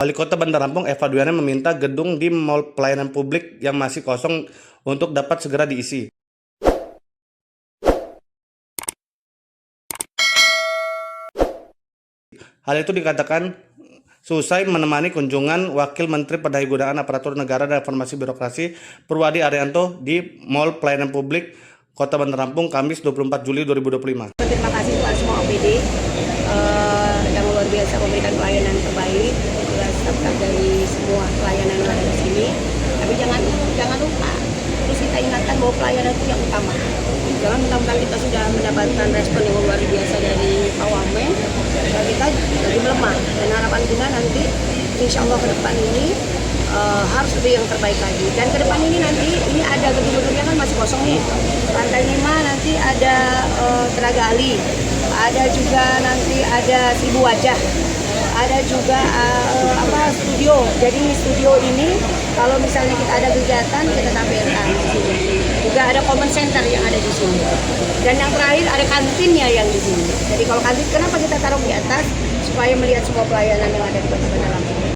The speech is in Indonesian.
Wali Kota Bandar Lampung Eva Duyana meminta gedung di Mall Pelayanan Publik yang masih kosong untuk dapat segera diisi. Hal itu dikatakan seusai menemani kunjungan Wakil Menteri Pendahuluan Aparatur Negara dan Reformasi Birokrasi Purwadi Arianto di Mall Pelayanan Publik Kota Bandar Lampung Kamis 24 Juli 2025. Terima kasih kepada semua OPD yang luar biasa memberikan pelayanan terbaik, staf dari semua pelayanan yang ada di sini. Tapi jangan lupa, terus kita ingatkan bahwa pelayanan itu yang utama. Jangan mentang-mentang kita sudah mendapatkan respon yang luar biasa dari Pak Wamen, kita lagi melemah. Dan harapan kita nanti, insya Allah ke depan ini harus lebih yang terbaik lagi. Dan ke depan ini nanti, ini ada gedung-gedungnya kan masih kosong nih. Lantai 5 nanti ada tenaga ahli, ada juga nanti ada 1000 wajah, ada juga studio. Jadi studio ini kalau misalnya kita ada kegiatan kita tampilkan di sini. Juga ada common center yang ada di sini. Dan yang terakhir ada kantinnya yang di sini. Jadi kalau kantin kenapa kita taruh di atas supaya melihat semua pelayanan yang ada di Kota Bandar Lampung.